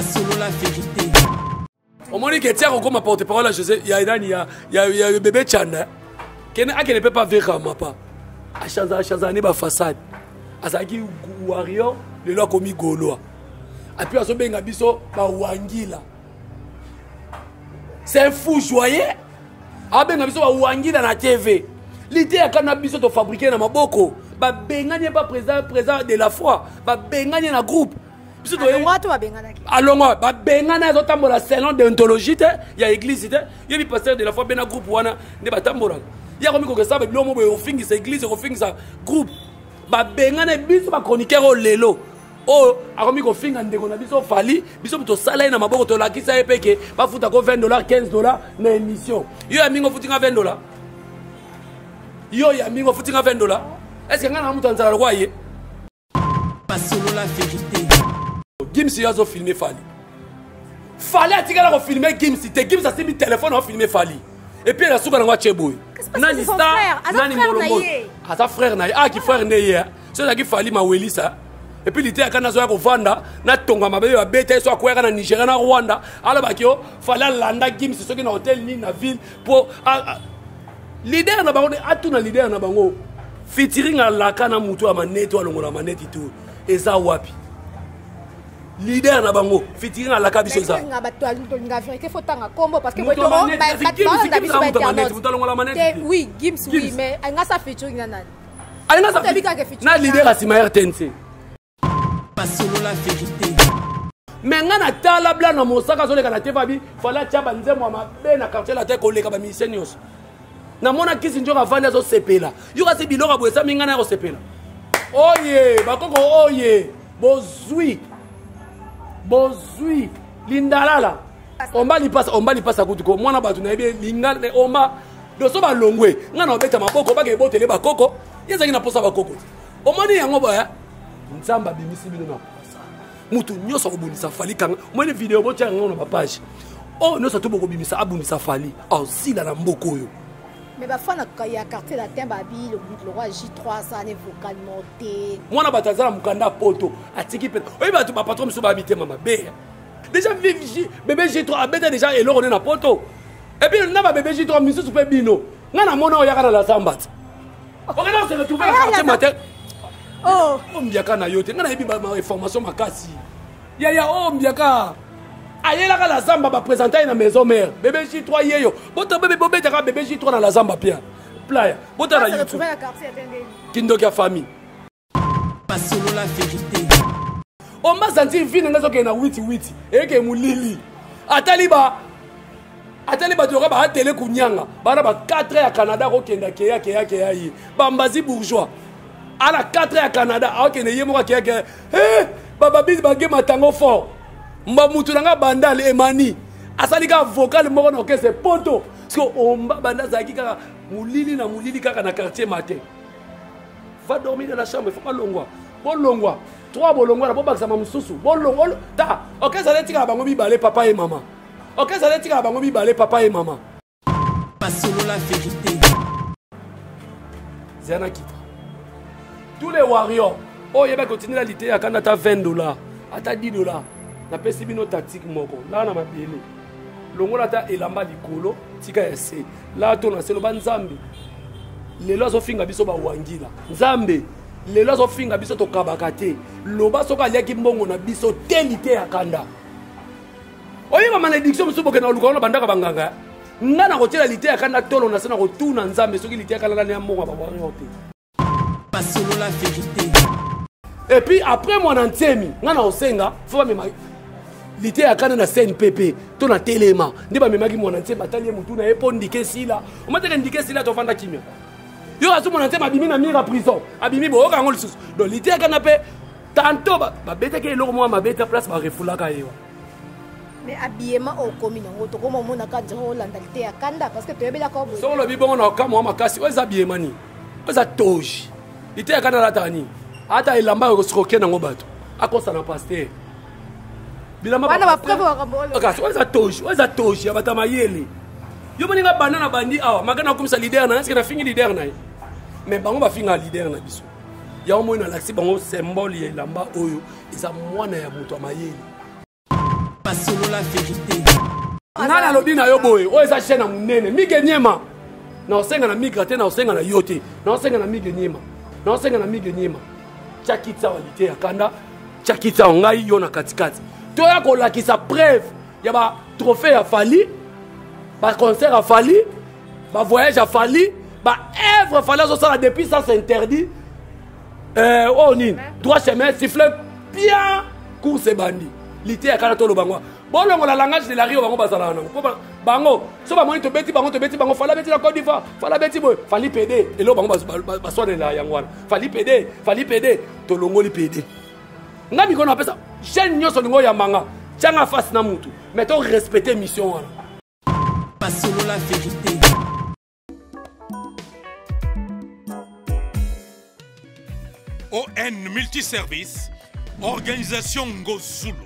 Solo la vérité. Au moment que tiens comme porte-parole à José, il y a le bébé Chanda qui ne peut pas vivre ma pas. À Chanza n'est pas façade. À ça qui warrior le loi commis gaulois. Et puis à ce benga biso ba wangila. C'est un fou joyeux. Ah benga biso ba wangila na TV. L'idée à cannabis to fabriquer na maboko. Ba benga n'est pas présent de la foi. Ba benga na groupe. Alors, ba bengana zo tambola salon d'ontologie il y a église il y a le pasteur de la foi bena groupe wana ne ba tambola il y a comme ko ça ba lomo bo fingi sa église ko fingi sa groupe ba bengana biso ba chroniqueur o lelo o akomi ko finga ndeko na biso fali biso to sala na maboko to lakisa epeke ba futa ko $20 $15 na émission yo ya mingo futinga $20 yo ya mingo futinga $20 est-ce que ngana mutu anzala kwa ye Solo la vérité. Gims yazo filmer Fali. Fali atikala ko filmer Gims, te Gims a sibi téléphone a filmer Fali. Et puis la souka ngwa cheboy. Nani star, nani molongo. Asa frère na ah ki frère ne ya. So ki Fali ma welisa. Et puis l'ité akana zo ya ko vanda na tonga mabe ya beta so akwera na Nigeria na Rwanda. Ala bakio Fali landa Gims so ki na hôtel ni na ville pour leader na bango atuna leader na bango. Featuring alaka na mutu amaneto alongola maneti tout. Eza wapi? Leader na bango featuring à la kabiso za nga batwali nga vérité faut tanga combo parce que oui Gims oui mais nga sa featuring na nani nga sa na leader asima RTNC Solo la vérité. mais nga na tala bla na mosaka zo leka na tevabi fala tia banzemo mabe na quartier la te ko leka ba misenios na mona kisi njoka vanda zo sepela yo ka se biloko boesa minga na ko sepela oye bakoko oye bozui lindalala omba li pasa kutuko mwana batu na ebe linga omba doso ba longwe ngana obeta maboko ba ke botele ba koko yezaki na posa ba koko omoni yango boya nzamba bimisi bino na posa mutu nyoso obunisa Fali kanga mwene video botia ngona ba page oh nyoso to boko bimisa abunisa Fali sila na mboko yo. Mais bah fana kaya quartier la temba bi le roi J3 ça ne vocal monté. Mwana batazala mukanda poto atiki pe. Oyi batu ba patron so ba habiter mama be. Déjà bébé J3 abeta déjà et l'on est na poto. Et puis na ba bébé J3 misu super bino. Ngana mona oyaka na la sambat. Okena se retrouver quartier matin. Oh, ombiaka na yote. Ngana yebi ba information makasi. Ya ombiaka. Ayela ka la zamba ba présenter na maison mère bébé J3 yeyo boto bébé bobeta bébé J3 na la zamba pia playa bota na YouTube retrouver la quartier attendez kindo kia famille Solo la vérité. on m'a senti vine ngazo ke na witi eke mulili ataliba doka ba télé kunyanga bana ba 4 ya Canada ko kenda ke ya yi bambazi bourgeois ala 4 ya Canada a ke ne yemo ka ke baba bizi ba ge matango fort mba mutu nanga bandal emani asalika vocal moko na orchestre poto parce que omba banda zaki kaka mulili kaka na quartier matin va dormir dans la chambre faut pas longwa bolongwa 3 bolongwa na bobakisa mamususu bolongwa ta orchestre letika bango bibale papa et maman orchestre letika bango bibale papa et maman Solo la vérité. Zana kita tous les warriors yeba continuer la lité ya kana ta $20 ata $10 na pesi bino tactique moko la na mabele longola ta elamba likolo tika ya se la to na selo banzambe lelo zo finga biso ba wangila nzambe lelo zo finga biso to kabaka te loba soka aliaki mbongo na biso telite ya kanda oyeba malédiction musubo ke na lukolo bandaka banganga ngana ko tela lite ya kanda tolo na sena ko tuna nzambe soki lite ya kanda na mbongo ba warrior te Solo la vérité. Et puis après mon antemi ngana osenga faut ba lité ya kana na CNPP to na telema ndiba memaki mwana ntie batali mutu na epo ndike sila omateke ndike sila to vanda kimia yo asu mwana ntie mabimi na mira prison abimi bo ka ngol susu do lité ya kana pe tanto ba beta ke eloko mwa mabeta place ba refulaka yewa mais habillement au commune ngoto ko mona ka jo landa lité ya kanda parce que to yebela ko bo so lo bi bongo na ka mwa makasi oza habillement ni oza toji lité ya kana la tani ata ilamba ko stroke na ngobato akosa na pasteur bana ba preuve wakabolo okasi weza toshi abata mayele yo moninga banda na bandi awa magana kumisa leader na na fingi leader na mais bango ba finga leader na biso ya omo na laksi bango symbole ya lamba oyo isa mwana ya mutu mayele solo la vérité. Nana lobi na yo boy, o eza chaîne na munene, mige nyema. Na osenga na migrate na osenga na yote. Na osenga na mige nyema. Na osenga na mige nyema. Chakitsa walite ya kanda, chakitsa ngai yo na katikati. Toya ko lakisa preuve ya ba trophée ya Fali, ba concert a Fali, ba voyage a Fali, ba œuvre Fali zo ça depuis ça c'est interdit. Oh ni, droit chemin sifflet bien course bandi. Lite ya kanda to lo bangwa. Bon, le langage de la Rio, bango, so ba to beti bango, fala beti la Côte d'Ivoire, fala beti boy, fali PD, et là bango ba so de la yangwana, fali PD, to longoli PD. Ngami kono appelle ça, chaîne nyoso ngo ya manga, tianga face na mutu, mais to respecter mission wana. Pas solo la vérité. ON Multiservice, organisation Ngozulu,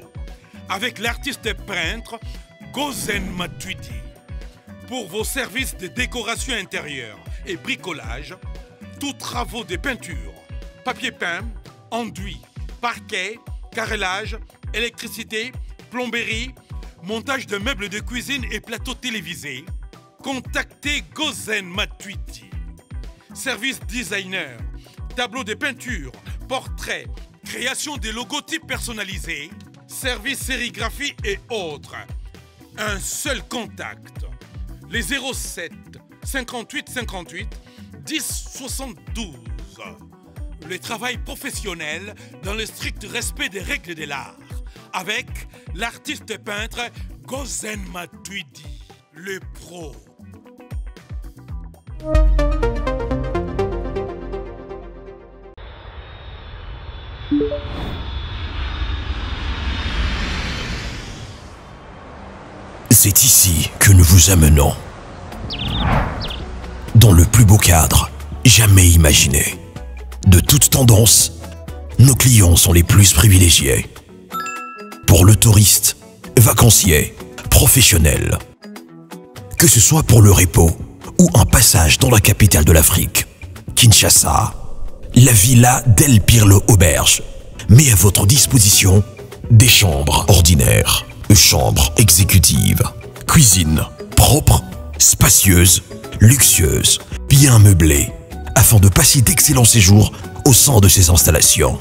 avec l'artiste peintre Gozen Matuidi. Pour vos services de décoration intérieure et bricolage, tous travaux de peinture, papier peint, enduit, parquet, carrelage, électricité, plomberie, montage de meubles de cuisine et plateaux télévisés, contactez Gozen Matuidi. Service designer, tableau de peinture, portrait, création de logotypes personnalisés, service sérigraphie et autres. Un seul contact. Les 07 58 58 10 72. Le travail professionnel dans le strict respect des règles de l'art. Avec l'artiste peintre Gozen Matuidi, le pro. C'est ici que nous vous amenons. Dans le plus beau cadre jamais imaginé. De toute tendance, nos clients sont les plus privilégiés. Pour le touriste, vacancier, professionnel. Que ce soit pour le repos ou un passage dans la capitale de l'Afrique, Kinshasa, la Villa del Pirlo Auberge met à votre disposition des chambres ordinaires, chambres exécutives, cuisine propre, spacieuse, luxueuse, bien meublée, afin de passer d'excellents séjours au sein de ces installations.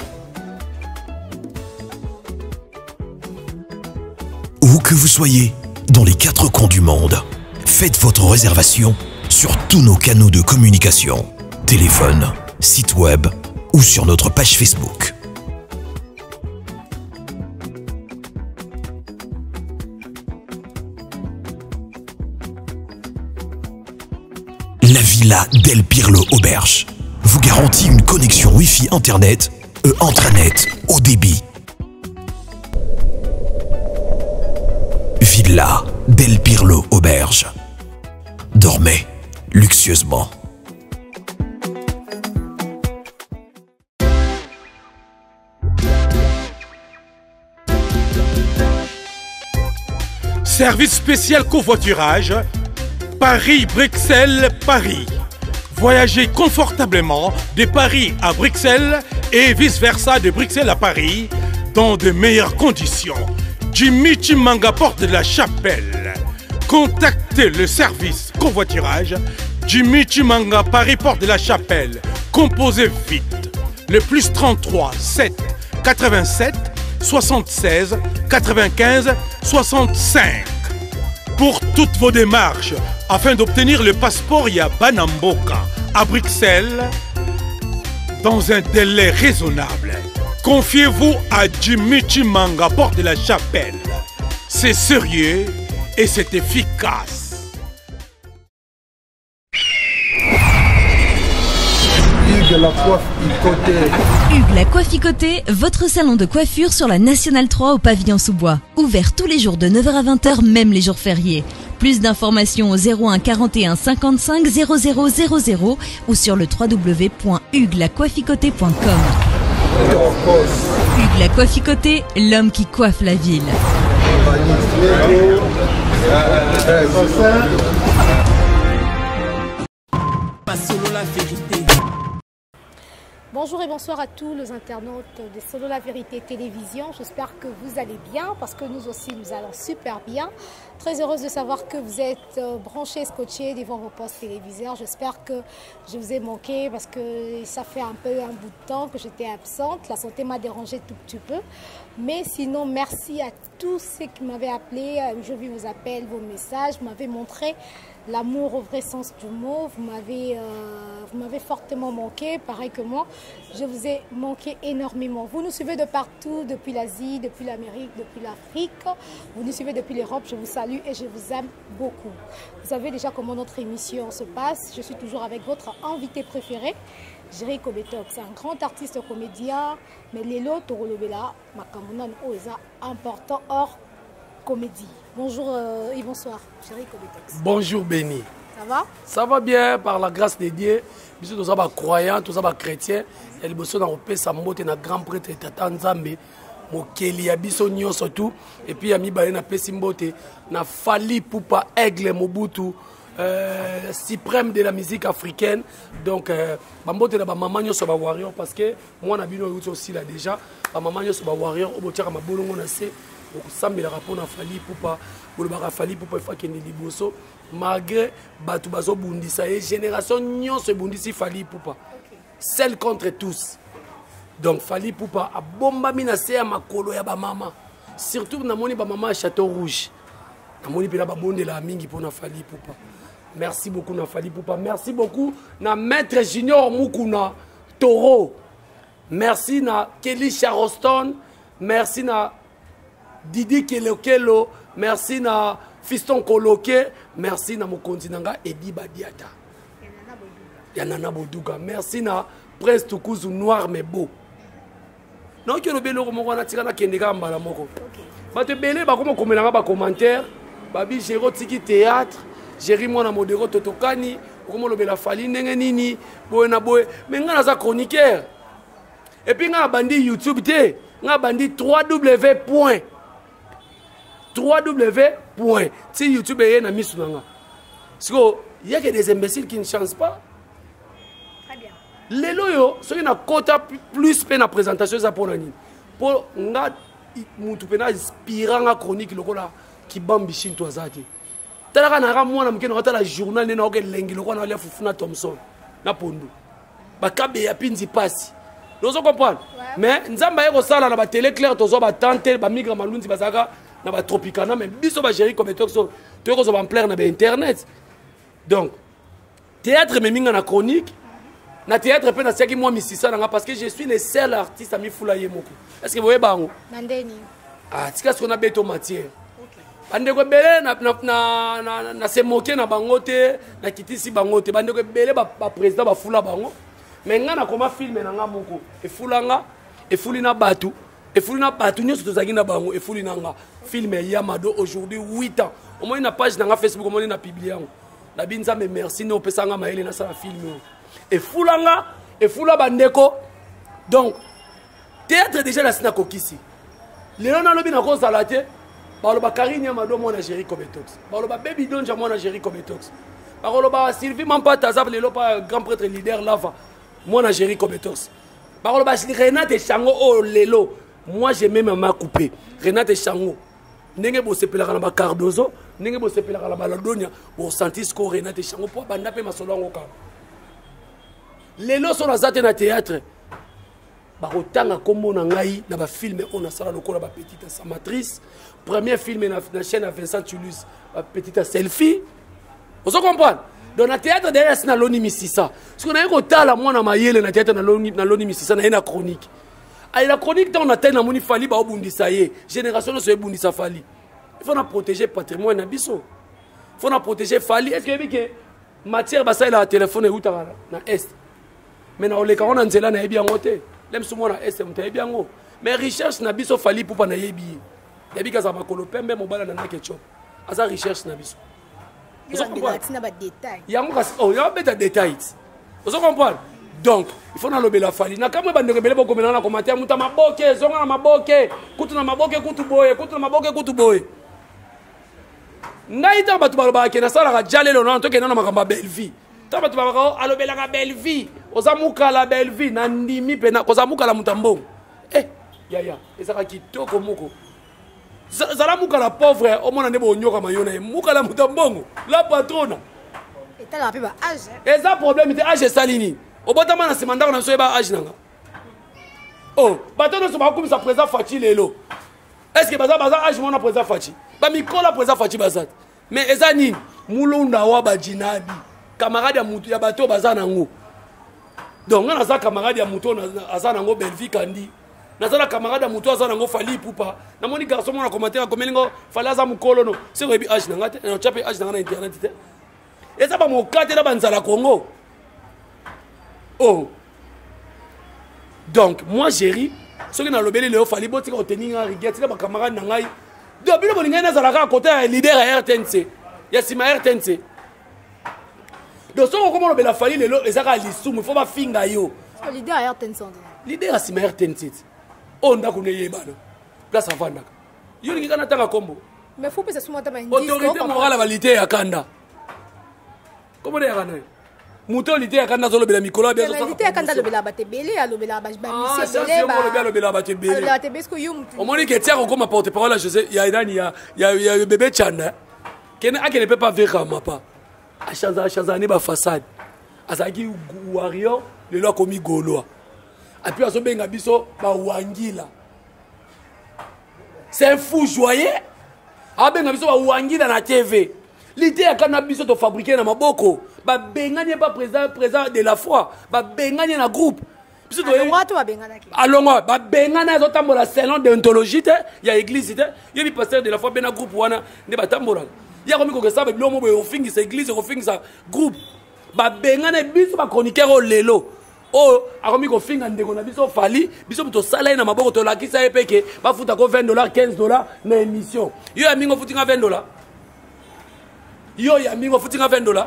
Où que vous soyez, dans les 4 coins du monde, faites votre réservation sur tous nos canaux de communication, téléphone, site web ou sur notre page Facebook. La Villa del Pirlo Auberge vous garantit une connexion Wi-Fi Internet et intranet haut débit. Villa del Pirlo Auberge. Dormez luxueusement. Service spécial covoiturage, Paris-Bruxelles-Paris. Voyagez confortablement de Paris à Bruxelles et vice-versa de Bruxelles à Paris dans de meilleures conditions. Jimmy Chimanga, porte de la Chapelle. Contactez le service covoiturage Jimmy Chimanga, Paris, porte de la Chapelle. Composez vite. Le plus 33 7 87 76 95 65. Pour toutes vos démarches, afin d'obtenir le passeport Yabanamboka à Bruxelles, dans un délai raisonnable, confiez-vous à Jimmy Chimanga, porte de la Chapelle. C'est sérieux et c'est efficace. Hugues la Coiffe-Icoté. Hugues la Coiffe-Icoté, votre salon de coiffure sur la Nationale 3 au pavillon sous-bois. Ouvert tous les jours de 9h à 20h, même les jours fériés. Plus d'informations au 01 41 55 0000 ou sur le www.huguelacoiffecoté.com. Hugues la Coiffe-Icoté, l'homme qui coiffe la ville. Pas solo la vérité. Bonjour et bonsoir à tous les internautes de Solo La Vérité Télévision. J'espère que vous allez bien parce que nous aussi nous allons super bien. Très heureuse de savoir que vous êtes branchés, scotchés devant vos postes téléviseurs. J'espère que je vous ai manqué parce que ça fait un bout de temps que j'étais absente. La santé m'a dérangé tout petit peu. Mais sinon, merci à tous ceux qui m'avaient appelé. Je vis vos appels, vos messages. Vous m'avez montré l'amour au vrai sens du mot. Vous m'avez fortement manqué, pareil que moi. Je vous ai manqué énormément. Vous nous suivez de partout, depuis l'Asie, depuis l'Amérique, depuis l'Afrique. Vous nous suivez depuis l'Europe. Je vous salue et je vous aime beaucoup. Vous savez déjà comment notre émission se passe. Je suis toujours avec votre invité préféré, Jerry Kobetox. C'est un grand artiste comédien. Mais Lelo Torolobela, Makamunan Oza, important hors comédie. Bonjour et bonsoir, Jerry Kobetox. Bonjour Béni. Ça va? Ça va bien, par la grâce de Dieu. Bisous tous les croyants, tous les chrétiens. Et les besoins dans le pays, ça monte un grand prêtre Tata Nzambe. Mokeli ya biso nyonso tout. Et puis ami baye na pesi mbote na Fally Ipupa Aigle Mobutu, suprême de la musique africaine. Donc bambote na ba maman nyonso ba warrior parce que moi na bino aussi là déjà ba maman nyonso ba warrior obotiaka mabolongo na se okusambela rapport na Fally Ipupa bolobaka Fally Ipupa ifa kende liboso malgré batu bazo bundisa et génération nyonso bundisi Fally Ipupa celle contre tous. Donc Fally Ipupa a bombami na se ya makolo ya ba mama, surtout na moni ba mama à Château Rouge. Na moni pela ba bonde la mingi pour na Fally Ipupa. Merci beaucoup na Fally Ipupa. Merci beaucoup na Maître Junior Mukuna Toro. Merci na Kelly Charleston. Merci na Didi Kelokelo. Merci na Fiston Koloke. Merci na mokonzi nanga Edi Badiata. Yanana Boduga. Merci na Prince Tukuzu Noir mais beau. Non que le belo comme on a tiré na kendeka mbala moko. Ba te belé ba comme komelanga ba commentaire, ba bi Géro tiki théâtre, Jerry mona modéro totokani, comme le bela Fally ndenge nini, boye na boye, mais nga na za chroniqueur. Et puis nga bandi YouTube té, nga bandi 3W. Si YouTube est na misu nanga. Parce que il y a que des imbéciles qui ne chancent pas. Les loyaux, ceux qui ont quota plus peine à présentation, ça pour l'année. Pour nga mutu pena inspirant la chronique lokola qui bambi shin to azati. Talaka na ramwa na mkeno kata la journal ne na oke lengi lokola na le Fufuna Thompson na Pondo. Ba kabe ya pinzi pasi. Nous comprendre. Mais nzamba yeko sala na ba télé clair tozo ba tante ba migra malunzi bazaka na ba tropicana mais biso ba Jerry Kobetox to ko zo ba plaire na ba internet. Donc théâtre me minga na chronique. Na théâtre pe na siaki moi misisa nanga parce que je suis le seul artiste à mi fula yemoko. Est-ce que vous voyez bango? Nandeni. Ah, tika ce qu'on a beto matière. OK. Bande ko belé na se moquer na bangote, na kitisi bangote. Bande ko belé ba président ba fula bango. Mais nga na koma filmer nanga moko. E fulanga, e fulina batu, nyonso tozaki na bango, e fulina nga. Filmer Yamado aujourd'hui 8 ans. Au moins na page nanga Facebook, au moins na publier. Na binza me merci no pesanga maele na sala film. Et Fulanga, et Fula Bandeko. Donc, théâtre déjà la sina kokisi. Léon a lobi na cause à la tête. Baloba Karine Yamado mona Jerry Kobetox. Baloba Baby Donja mona Jerry Kobetox. Baloba Sylvie Mampata Zab le lopa grand prêtre leader lava mona Jerry Kobetox. Baloba Renate Chango oh lelo. Moi j'ai même ma coupé. Renate Chango. Nenge bo sepelaka na ba Cardozo, nenge bo sepelaka na ba Ladonia, bo sentis ko Renate Chango po banda pe masolo ngoka. Les lots sont dans le théâtre. Barotanga comme on a eu dans le film, on a salé le corps de la petite amatrice. Premier film dans la chaîne à Vincent Toulouse, la petite selfie. Vous comprenez? Dans le théâtre derrière c'est dans l'onimississa. Ce qu'on a eu au tal moi dans ma yelle dans le théâtre dans l'onimississa, dans la chronique. Et la chronique dans on atteint la moni Fally ba obundisa yé. Génération de ce bundisa Fally. Il faut protéger le patrimoine nabiso. Il faut protéger Fally. Est-ce que matière basa il a téléphone et où t'as na est. Mais na oleka on nzela na yebi yango te lem sumo na SM te yebi yango mais recherche na biso Fally Ipupa na yebi yebi kaza makolo pembe mobala na ketchup asa recherche na biso na ba détail yango kasi oh ya beta détails vous comprenez donc il faut na lobela Fally na kamwe bandeko bele boko mena na commentaire muta maboke zonga na maboke kutu na maboke kutu boye ngai ta batu baloba ke na sala ga jalelo na to ke na makamba belle vie ta batu baloba alobela ga belle vie ozamuka la belle vie nandimi pena kozamuka la mutambongo yaya ezaka kitoko moko zala muka la pauvre omona ndebo onyoka mayona muka la mutambongo la patrona etala pe ba âge eza problème te âge salini obotama na simandako na so ba âge nanga bato nyonso bakumisa président Fachi lelo est-ce que baza âge mona président Fachi bamikola président Fachi baza mais eza nini mulunda wa bajinabi camarade ya mutu ya bato baza nango donc nga naza camarade ya mutu aza nango Belvique Kandi naza na camarade ya mutu aza nango Fali Pupa namoni garçon mona commentaire komelingo Fali aza mukolo no c'est rebi âge nanga te na chape âge nanga na internet te eza ba mokate na banzala Congo donc moi chéri ce que na lobeli Léo Fali botika otenir en rigueur tika ba camarade na ngai do bino bolinga na zalaka côté ya leader ya RTNC ya sima RTNC donc so ko mo lobela Fali lelo ezaka lisumu faut ba finga yo leader ya RTNC leader ya sima RTNC onda ko ne yebana place avanda yo linga na tanga kombo mais faut pas se soumettre à une autorité morale validité ya kanda comment dire kana muto lité ya kanda zolo bela mikolo bia so lité ya kanda lobela batebele ya lobela ba monsieur bele ba lobela batebele la tebe ko yo mutu omoni ke tia ko ma porte parole José ya idani ya bébé Chanda kene akene peut pas vivre mapa achaza ni ba façade azaki warrior le lo komi goloa apui aso benga biso ba wangila c'est un fou joyeux abenga biso ba wangila na TV l'idée ya kana biso to fabriquer na maboko ba benganye pas président de la foi ba benganye na groupe biso to alongo ba bengana zo tambola salon d'ontologie te ya église te yebi pasteur de la foi bena groupe wana ne ba tambola ya komi ko kesa ba bilomo bo ofingi sa église ko fingi sa groupe ba bengana biso ba chroniqueur o lelo akomi ko finga ndeko na biso Fali biso to sala na maboko to lakisa epeke ba futa ko $20 $15 na émission yo ya mingo futinga $20 yo ya mingo futinga $20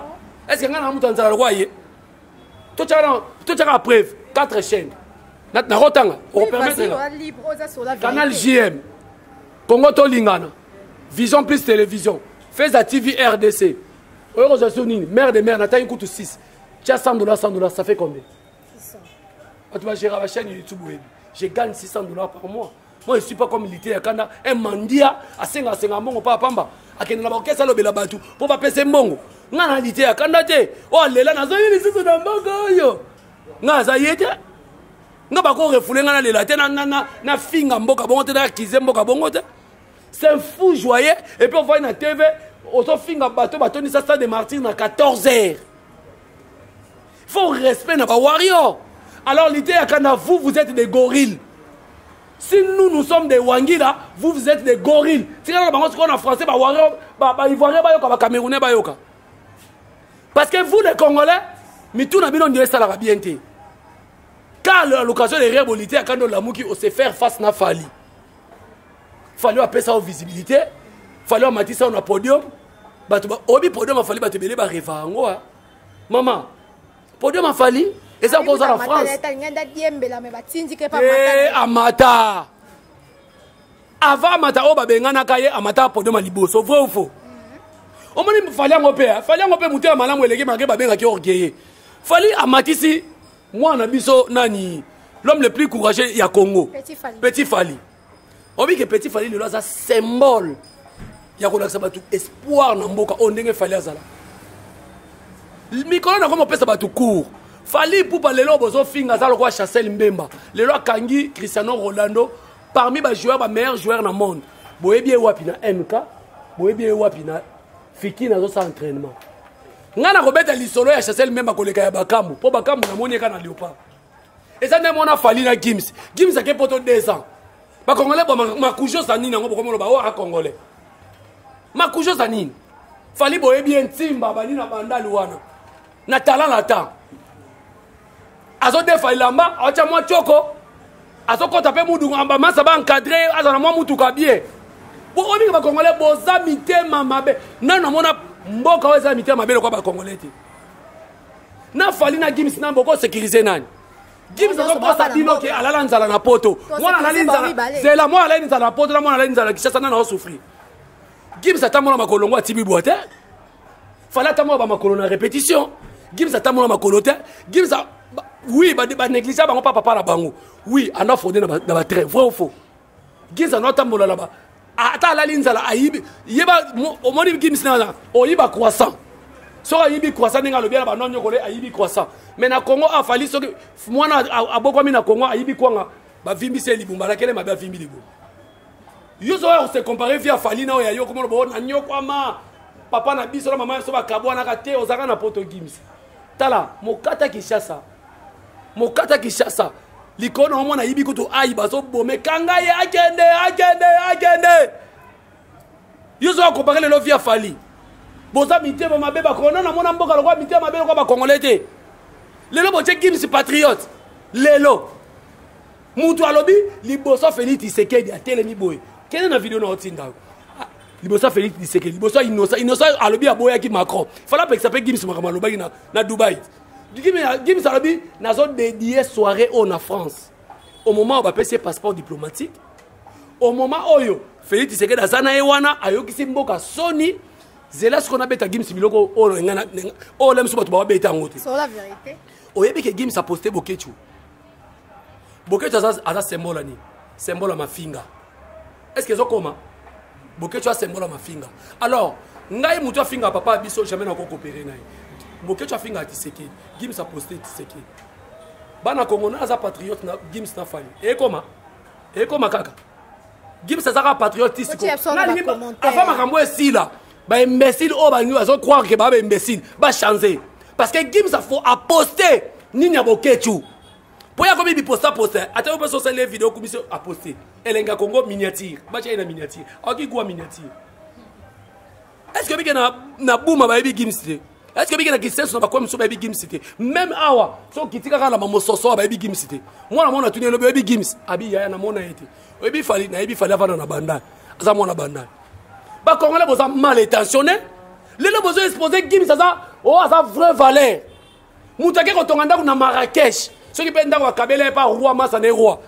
est-ce que ngana mutu anzala kwa ye to tchara preuve 4 chaînes na rotanga on permettre Canal JM Congo to lingana Vision Plus Télévision Feza TV RDC Euro Nini mère de mère natayi kutu 6 tu as $100 ça fait combien tu vas gérer la chaîne YouTube web je gagne $600 par mois. Moi, je ne suis pas comme militaire. Quand un mandia à 5 mongo pas pamba, à quel moment qu'est-ce que le batu pour pas payer mongo. N'a militaire quand tu oh lela na zoyi les sous dans mongo yo. N'a zayete. N'a pas encore refoulé n'a lela te na finga mboka bongo te na kize mboka bongo te. C'est un fou joyeux et puis on voit na TV au so finga bateau ni ça stade de Martyrs na 14h. Faut respect na ba warrior. Alors l'idée à quand vous êtes des gorilles. Si nous sommes des Wangila, vous êtes des gorilles. Si on a français, Ivoirien, Camerounais, parce que vous les Congolais, mais tout n'a pas ça la bien. Car l'occasion de réhabiliter quand on se faire face à Fali. Fallait appeler ça aux visibilité. Fallait mettre ça au podium. Obi podium a fallu battre belé ba revango. Maman, podium a fallu. Et ça pose à la France. Amata. Avant Amata, on va bengana kaye Amata podium a liboso. Vrai ou faux? On m'a dit fallait un opé. Fallait un opé monter à malam ou les gars ba benga qui orgueillé. Fallait Amatisi. Moi na biso nani. L'homme le plus courageux il y a Congo. Petit Fali. On dit que Petit Fali le là symbole. Il y a qu'on a ça tout espoir na mboka on ndenge Fali azala. Mikolo na comment pesa batu court. Fali pour parler là bozo finga za le roi Chassel Mbemba. Le roi Kangi Cristiano Ronaldo parmi les joueurs les meilleurs joueurs dans le monde. Boye bien wapi na MK, boye bien wapi na Fiki na zo sa entraînement. Ngana robeta lisolo ya Chassel Mbemba koleka ya Bakambu. Po Bakambu na moni kana Léopard. Et ça n'est mon Fali na Gims. Gims a que poto 2 ans. Ba Congolais ba makujo sa nini ngo ko mo ba wa Congolais. Makujo sa nini. Fali boye bien timba bani na bandali wana. Na talent la temps. Azo defa ilamba, acha mwa choko. Azo kota pe mudu ngamba masa ba encadrer, azana mwa mutu ka bien. Bo oni ba Congolais boza mitema mabe. Na mona mboka weza mitema mabe kwa ba Congolais te. Na Fali na Gims na mboko sécuriser nani. Gims azo posa bino ke alala nzala na poto. Mwana alala nzala. C'est la moi alala nzala na poto, na mwana alala nzala Kishasa na na souffrir. Gims atamona makolongo atibi boite. Fali atamona ba makolo na répétition. Gims atamona makolo te. Gims oui ba négliger bango papa na bango oui anda fondé na ba très vrai ou faux Gims na tambola là-bas ata la linzala ayibi yeba omoni Gims na oyiba croissant so ayibi croissant ninga lobela ba nonyo kole ayibi croissant mais na Congo a fallu so mwana aboko mi na Congo ayibi kwanga ba vimbise libumba la kele mabe vimbi libumba yo so on se comparer via fali na yo comme bo na nyokwama papa na biso na mama so ba kabwana ka te ozaka na poto Gims tala mokata Kishasa likono homo na yibi kutu ai baso bome kanga ye akende yo so comparer le via fali boza mité ba mabeba ko na mona mboka lokwa mité mabeba ko ba congolais te lelo bo che Gims patriote lelo mutu alobi liboso Félix Tshisekedi atelemi boy quelle na vidéo na otinda liboso Félix Tshisekedi liboso innocent alobi aboya ki Macron fala pe s'appelle Gims makama lobaki na Dubaï Gims alobi nazo dédié soirée en France au moment où ba pese passeport diplomatique au moment oyo Félix Tshisekedi azana ewana ayokisi mboka soni zela ce qu'on a beta Gims biloko o ngana o lem so bato ba beta ngote sur la vérité oyebi ke Gims a posté Bokechu aza symbole ni symbole à ma finga est-ce que zokoma Bokechu a symbole à ma finga alors ngai mutu a finga papa biso jamais na ko coopérer naye Bokechu a finga a Tshisekedi Gims a posté Tshisekedi bana Congo na aza patriote na Gims na fali e koma kaka Gims azaka patriote tisiko avant makambo esila ba imbécile o ba ni azo croire que ba imbécile ba changer parce que Gims a faut a poster nini ya Bokechu pour y avoir des poster attends on peut sortir les vidéos comme à poster elenga Congo miniature ba chaina miniature aki quoi miniature est-ce que bika na bouma ba Gims est-ce que bika na kissenso na ba comme so ba Gims même awa so kitika kana mamo soso ba Gims moi na mona tuni lo ba Gims abi ya na mona ete obi fali avana na banda aza mona banda ba congolais boza mal intentionné lelo bozo exposer Gims aza vraie valeur mutake ko tonganda na Marrakech ceux qui peuvent dans la cabine pas roi massa ne roi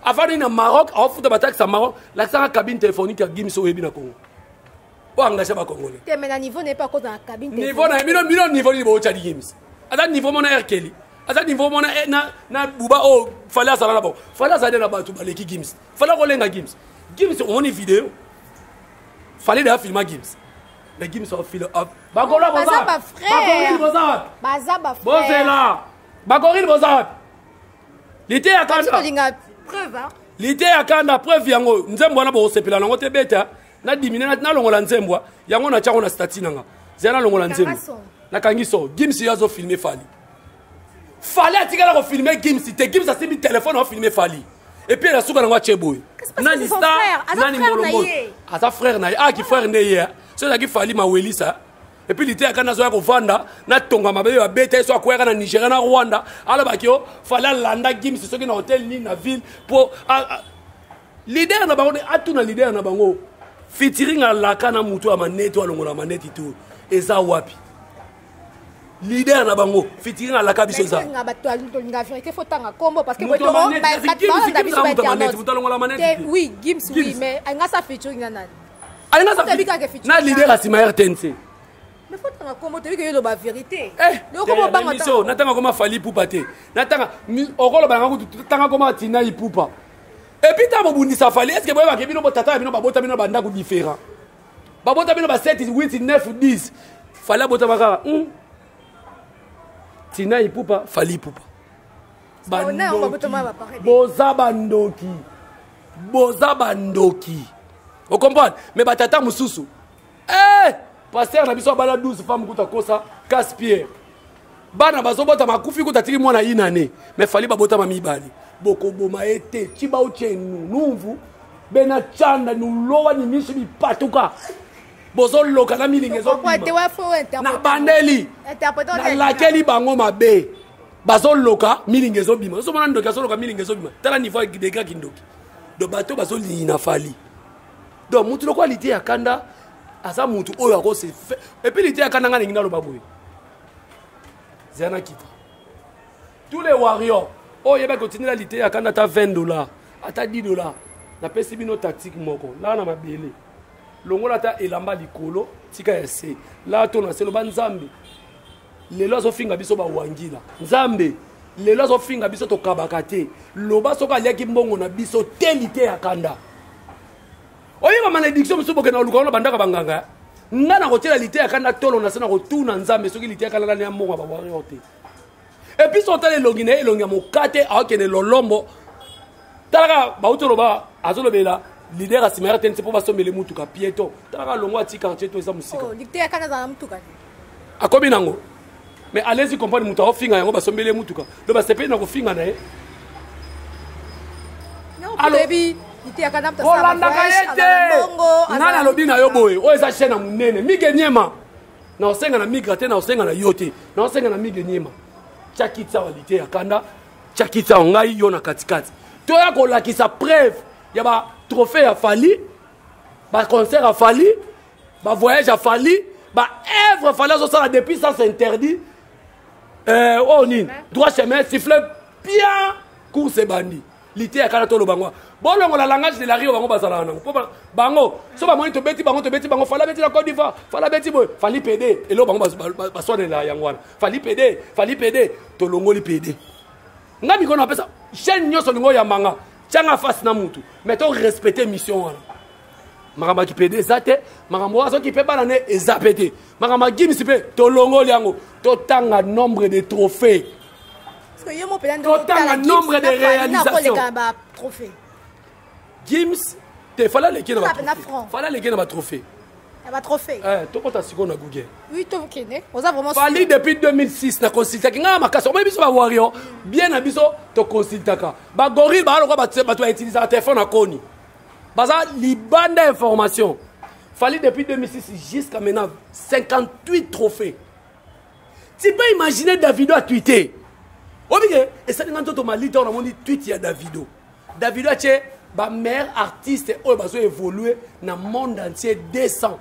avant dans Maroc on fout de bataille ça Maroc la cabine téléphonique à Gims au Ebina Congo pour engager ba congolais mais le niveau n'est pas cause dans la cabine niveau na niveau ni bo chali Gims à niveau mon air Kelly à niveau mon na buba oh fallait ça là bon fallait ça na ba tout baleki Gims fallait rolenga Gims on une vidéo fallait de filmer Gims les Gims ont filé ba gola boza ba frère baza ba frère bozela ba goril boza lité akanda preuve lité akanda preuve yango nzembo na bo sepela nango te beta na dimine na longola nzembo yango na tyango na stati nanga zena longola nzembo na kangiso Gims yazo filmer fali atikala ko filmer Gims te Gims asibi téléphone au filmer fali et puis la souka nango cheboy nani star nani molongo asa frère na qui frère neye so qui fali maweli ça et puis lité akanda zo ya ko vanda na tonga mabe ya beta so akwera na Nigeria na Rwanda ala bakio fala landa Gims soki na hôtel ni na ville pour leader na bango atuna leader na bango featuring la kana mutu amaneto alongola maneti tu eza wapi leader na bango featuring la kabiso za nga bato alinga vérité faut tanga kombo parce que oui Gims oui mais nga sa featuring na nani na leader asima RTNC mais faut tanga kombo te que yo ba vérité le kombo banga so natanga koma fali pupa te natanga okolo banga tanga koma tina ipupa et puis ta bobundisa fali est-ce que boye ba kebino botata bino babota bino banda ku différent babota bino ba 7 8 9 10 fali bota baka tina ipupa fali pupa boza bandoki vous comprenez mais batata mususu pasteur na biso bala 12 femmes kuta kosa Caspierre bana bazobota makufi kuta tiki mwana inane mais fali babota mamibali boko boma ete chiba uchenu nuvu bena chanda nulowa ni misu bipatuka bozo loka na milingezo na bandeli na lakeli bango mabe bazo loka milingezo bima so mona ndoka so loka milingezo bima tala niveau de gars kindoki do bato bazo lina fali donc mutu lo qualité ya kanda asa mutu oyo ako se et puis lité ya kanda ngana ngina lo baboy zana kita tous les warriors oh yeba continuer la lité ya kanda ta $20 ata $10 na pesi bino tactique moko la na mabele longola ta elamba likolo tika ya se la to na selo banzambe lelo azo finga biso ba wangila nzambe lelo azofinga biso tokabaka te loba soki aliaki mbongo na biso te lite ya kanda oyeba malédiction mosusu bokende na luka wana bandaka banganga nga na kotiela lite ya kanda tolo na se na kotuna nzambe soki lite ya kanda nani ya mbongo ya babwari yo te epuis so otala elongi na ye elongi ya mokate aokende lolombo talaka bauti oloba azolobela lider asimara te nse mpo basombele mutuka pieto talaka longo ati quartier to eza mosika akomi nango mais allez-y comprendre mutu aofinga yango basombele mutuka do basepeli na kofinga na ye kolandaka ye te nga nalobi na yo boye oyo eza chaine ya monene mige nyema na osenga na migra te na osenga na yo te na osenga na mige nyema tiakiti awa lite ya kanda tiakiti awa ngai yo na katikati toya kolakisa preuve ya batrophée ya fali baconcert ya fali bavoyage ya fali baœuvre fali azosala depuis ça c'est interdit oyo nini droit chemin sifflet bien course ebandi lite ya kanda tolobango bolongo la langage de la rio bango bazalaka nango mpo bango so bamoni tobeti bango fala beti na Côte d'Ivoire fala beti boye fali pede elo bango baswanela yango wana fali pede tolongoli pede nga mikono apesa chaîne nyonso lingo yambanga tianga face na mutu mais to respecter mission wana makambo akipede eza te makambo azoki mpe bana ne eza pe te makambo agimisi mpe tolongoli yango totanga nombre de trophées totanga nombre de réalisations Gims te fala leki na batrophée tokota sikoyo na google fali depuis 2006 na consultaki nga makasi omoni biso bawario bien na biso toconsultaka bagorille baalokwa bato bautilisaka telefone akoni baza libanda information fali depuis 2006 jusqu'à maintenant 58 trophées tu peux imaginer Davido a tweeté obike esalinga nzoto malite on amoni tweet ya Davido atie meilleur artiste oyo bazo évoluer na monde entier 200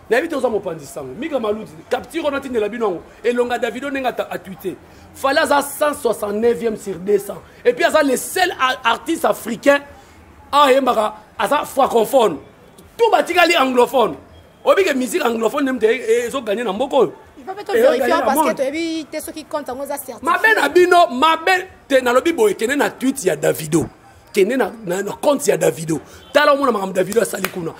na vite oza mopanzi sango miga maluti capture on atindela bino elonga Davido nenga a tweeté fallait aza 169e sur 200 et puis aza le seul artiste africain ayembaka aza francophone tout batikali anglophone obike musique anglophone nemte ezo gagner na mboko oyo il faut mettre vérifier parce que tu as vu ceux qui comptent en oza certifié mabe na bino mabe te na lobi boye kene na tweet ya Davido kene na compte ya Davido tala omona makambo Davido asali kuna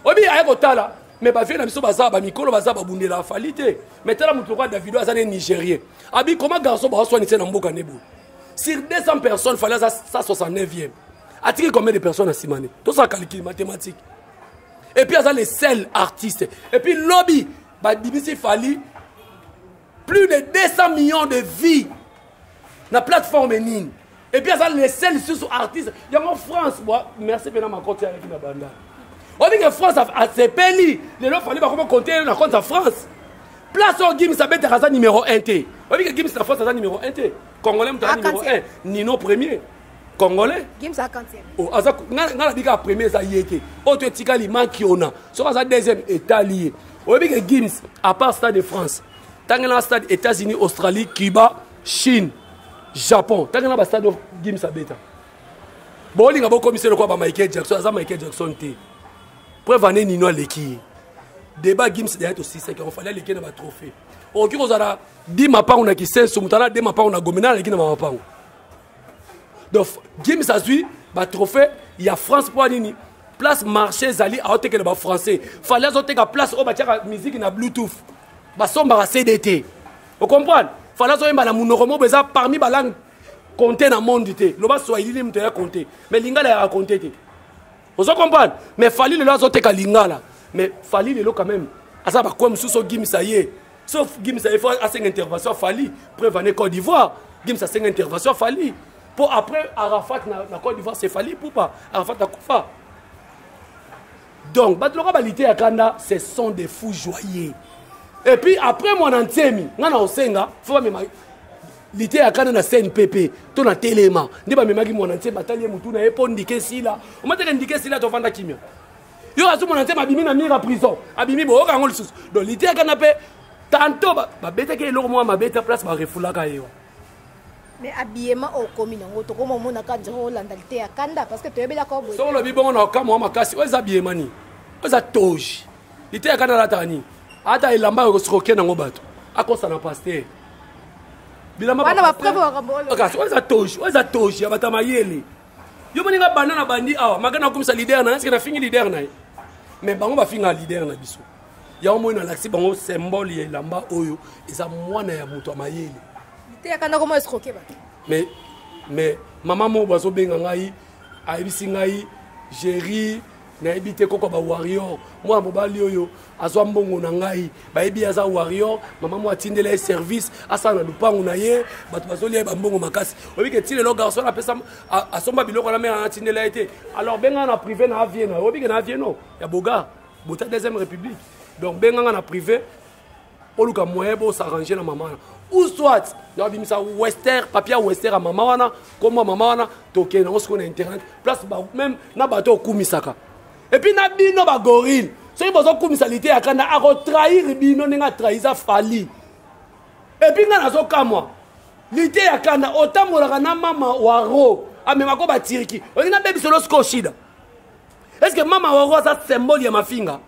obi ayeko tala mais bafie na biso baza bamikolo baza babundela afali te mais tala motu lokwa Davido aza ne nigérien abi comment garçon baoswanise na mboka nebo sur 200 personnes fallait aza 169e atiki combien de personnes asimane tosala calcul mathématique et puis aza le seul artiste et puis lobby badibisi fali plus de 200 millions de vies na plateforme nini et puis aza le seul sous artiste yango France merci pena makonte avec na banda on dit que France a sepeli les lois fallait pas comment compter na compte en France place au Gims abete raza numéro 1 t on dit que Gims na France raza numéro 1 t congolais mta numéro 1 Nino premier congolais Gims a 40e oh aza ngala dika premier za yeke autre etikali mankiona so aza deuxième état lié on dit que Gims à part stade de France tangela stade États-Unis Australie Cuba Chine Japon tangela ba stade Gims abeta bolinga bo commissaire quoi ba Michael Jackson aza Michael Jackson te preuve année Nino aleki débat Gims derrière aussi c'est qu'on fallait leki na ba trophée oki kozala di mapango na kisenso mutana de mapango na gomina leki na mapango donc Gims a suivi ba trophée il y a France pour nini place marché zali a oteke ba français fallait oteka place o ba tiaka musique na bluetooth ba somba ba CDT vous comprenez fallait oyemba na munoko mo beza parmi ba langue compter na monde te lo ba swahili mto ya compter mais lingala ya compter te vous comprenez mais fallait le azoteka lingala mais fallait le quand même asa ba comme sous Gims aye sauf Gims aye faut à 5 interventions fallait preuve en Côte d'Ivoire Gims a 5 interventions fallait pour après Arafat na Côte d'Ivoire c'est fallait pour pas Arafat na kufa donc batloka balité ya kanda ce sont des fous joyeux et puis après mon antemi ngana osenga faut même lité ya kanda na CNPP to na telema ndiba memaki mon antemi batali mutu na epo ndike sila omataka ndike sila to vanda kimia yo azu mon antemi abimi na mira prison abimi bo ka ngol sus donc lité ya kanda pe tantôt ba beta ke eloko mo ma beta place ba refulaka yo mais habillement au commune ngo to komo mona ka nzo landa lité ya kanda parce que to yebela ko boy so lo bi bongo na kama makasi oza habillement ni oza toji lité ya kanda la tani ata ilamba ko sroke na ngo bato akosa na pasteur bilamba oza toshe ya bata mayele yo moninga banda na bandi awa maka nakomisa leader na eske nafingi leader na ye mais bango bafinga leader na biso yango moi nalakisi bango symbole ya elamba oyo eza mwana ya moto ya mayele mais mama moko bazobenga ngai ayebisi ngai géri nayebi te koko ba warrior mwana mobali oyo azwa mbongo na ngai bayebi aza warrior mama mo atindela ye service asala na lupango na ye bato bazolia ye bambongo makasi oyebi ke ti lelo garçon apesa asomba biloko na mere atindela ye te alors benga na privé na aviena oyebi ke na avieno ya boga bota deuxième république donc benganga na privé oluka moyen bosarrange na mama wana ou soit nabimisa wester papier wester à mama wana kombo mama wana tokende ngo siko na internet place même na bato okumisaka et puis na bino ba gorille soki bozokumisa lite ya kanda akotrahir bino ndenge atrahisa fali et puis nga nazokamwa lite ya kanda otambolaka na mama waro amemako batiriki olingi nabebiselo siko shida est ce que mama waro aza symbole ya mafinga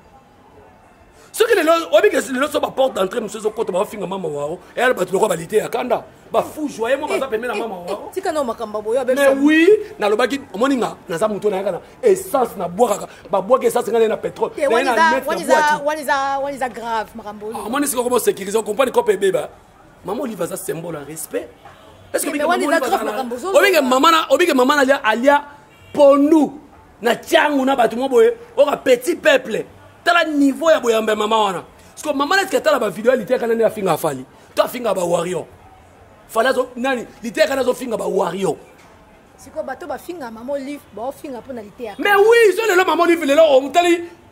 soki lelo obike lelo so baporte d'entrée mosusu ezokota bafinga mama waro eyala bato lokwa balite ya kanda bafu joye mo baza pembe na mama waro mais oui nalobaki omoninga naza moto nayaka na essence na bwakaka babwaka essence ngai na pétrole waniza grave makambo oyo omoni sikoyo komo sécuriser okomprendre kope ebeba mama olive aza symbole ya respect est ce que obike mama na alia pondu na tiangu na bato mo boye oka petit peuple tala niveau ya boyamba mama wana parce que mama est-ce que tala ba vidéo lité kana ne afinga afali to afinga ba warrior fala zo nani lité kana zo finga ba warrior siko bato ba finga mama olive ba finga pona lité ya mais oui so le mama olive lelo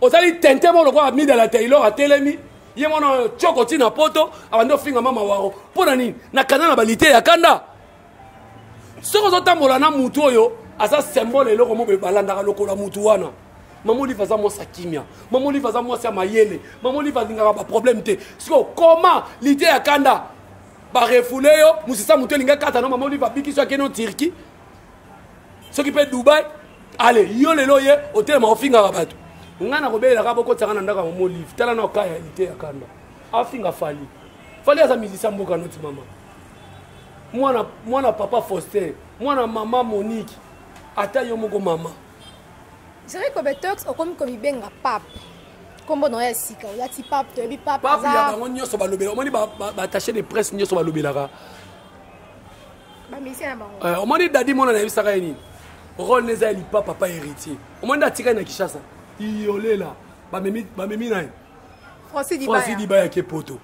o tali tente mo lokwa mi de la taylor a telemi ye mona choko tina poto abando finga mama waro pona nini na kana na ba lité ya kanda soko zo tambola na mutu oyo asa symbole eloko mo be balanda lokola mutu wana maman olive aza mwasi kimia maman olive aza mwasi ya mayele maman olive alingaka baproblème te siko comment lite ya kanda barefule yo musisa moto elinga kata no maman olive abikiso akeni o turki soki mpe dubai ale yo lelo ye otelema ofingaka bato ngai nakobelelaka bokotaka na ndako ya maman olive tala na oka ya lite ya kanda afinga fali aza musicien mboka noti mama mwana papa Faustin mwana mama Monique ata yo moko mama. C'est vrai que Betox au comme benga pape. Comme on a sika, on a ti pape, tu es pape. Pape ya bango nyoso ba lobela. On dit ba attaché de presse nyoso ba lobela ka. Ba misi na bango. On dit dadi mona na bisaka ni. Rôle neza li papa héritier. On dit atika na Kishasa. Iolela. Ba memi na. Francis Dibaya ke poto.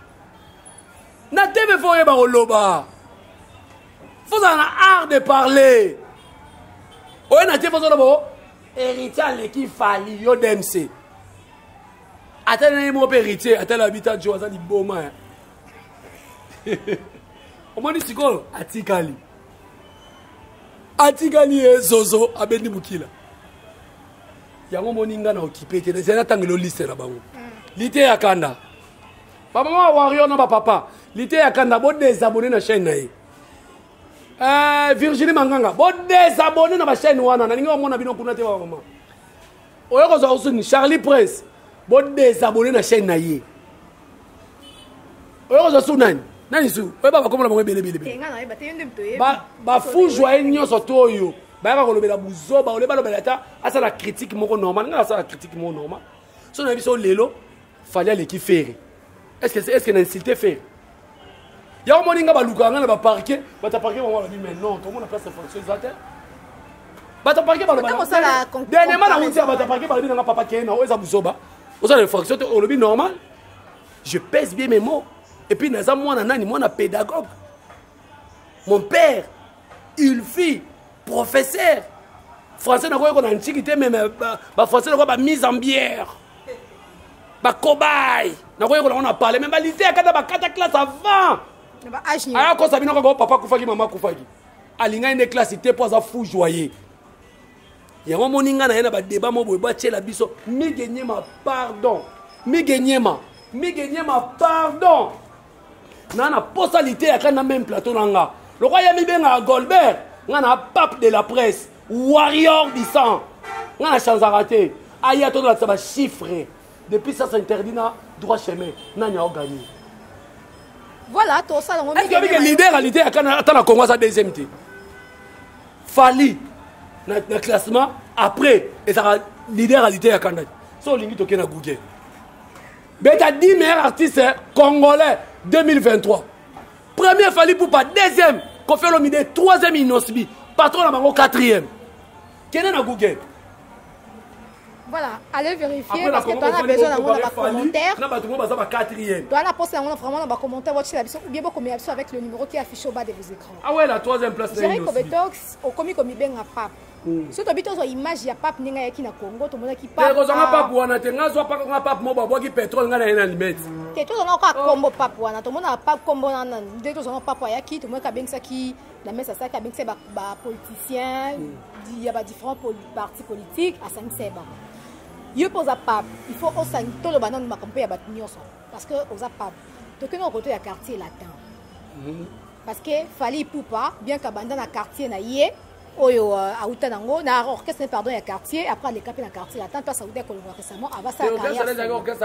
Na tebe foye ba oloba. Faut en art de parler. Oye na tebe fozo bo. Héritier l'équipe fali yo DMC. Attends mon héritier, attends l'habitat de Joasa di Boma. On m'a dit siko atikali. Atikali zozo abeni mukila. Yango moninga na occupé te c'est na tangelo liste na bango. Lité ya kanda. Papa mama warrior na papa. Lité ya kanda bo désabonner na chaîne na ye. Virginie Manganga, bon désabonné dans ma chaîne wana, na ninga mona bino kuna te wa mama. Oyo ko zo usuni Charlie Prince, bon désabonné na chaîne na ye. Oyo ko zo sunani, nani su, oyo baba komona mo bele. Tenga na ba te yende mtoye. Ba fu joye nyoso to yo. Ba ka kolobela buzoba, oleba lobela ta asa la critique moko normal, nga asa la critique moko normal. So na biso lelo, fallait l'équipe faire. Est-ce que na insulté faire? Y'a un moninga baluka ngana ba parquer, ba ta parquer on va dire mais non, tout le monde a place de fonction exacte. Ba ta parquer ba la. Dernièrement la route ba ta parquer ba na papa kena o eza buzoba. O ça les fonctions au lobby normal. Je pèse bien mes mots et puis naza mwana nani mwana pédagogue. Mon père, il fit professeur. Français na ko ko na antiquité même ba français na ko ba mise en bière. Ba cobaye. Na ko on a parlé même ba lycée akata ba 4 classes avant. Ah, quand ça vient encore papa Koufagi, maman Koufagi. Alinga une classe, c'était pour ça fou joyeux. Il y a un moninga na yena débat mo boy ba tchela biso mi gagner ma pardon. Mi gagner ma pardon. Nana postalité ya kana même plateau nanga. Le roi yami benga Goldberg, ngana pape de la presse, warrior du sang. Ngana chance à rater. Aya to la ça chiffre. Depuis ça s'interdit na droit chemin. Nanya gagné. Voilà, tout ça. Est-ce que le leader réalité attends la Congo sa deuxième té. Fali na classement après et ça leader réalité à Canada. So lingi toke na Google. Beta 10 meilleurs artistes congolais 2023. Premier Fali Poupa, deuxième Koffi Olomide, troisième Inosbi, patron na bango quatrième. Quel est na Google? Voilà, allez vérifier parce que tu as besoin d'avoir un commentaire. Tu as vraiment un commentaire. Ou bien avec le numéro qui est affiché au bas de vos écrans. Ah ouais, la troisième place. J'ai Betox au commis comme bien à Pape. Si tu habites une image, il y a Pape qui na Congo, tout le monde qui parle. Tu as pas pour un Pape mobile qui pétrole dans la limite. Tu as pas combo Pape, tout le monde a pas combo dans deux ans Pape qui tout le monde a bien ça qui la messe à ça qui a bien c'est politiciens, il y a différents partis politiques à 5 seba. Il pose à Pape, il faut aussi tout le banan ma campagne à Batignon parce que aux Pape, donc nous côté à quartier latin. Parce que Fali Poupa bien qu'abandonne à quartier na yé oyo à Outanango na orchestre pardon à quartier après les capés dans quartier latin toi ça vous dire que récemment avant ça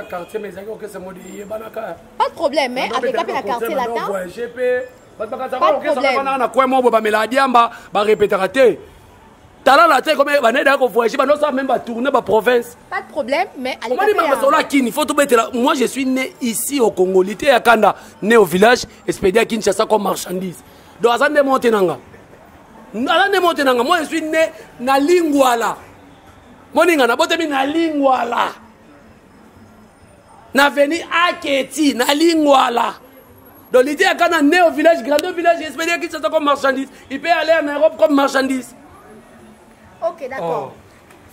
quartier mais pas de problème mais avec capés dans quartier latin pas de problème. Talent la tête comme voyager, même pas tourner la province. Pas de problème, mais il faut tout mettre là. Moi je suis né ici au Congo, l'été à Kanda, né au village, expédié à Kinshasa comme marchandise. Donc Azan de Montenanga. Moi je suis né na Lingwala. Moninga na bote na Lingwala. Na veni Aketi na Lingwala. Donc l'été à Kanda, né au village, grand village, expédié à Kinshasa comme marchandise. Il peut aller en Europe comme marchandise. Ok, d'accord.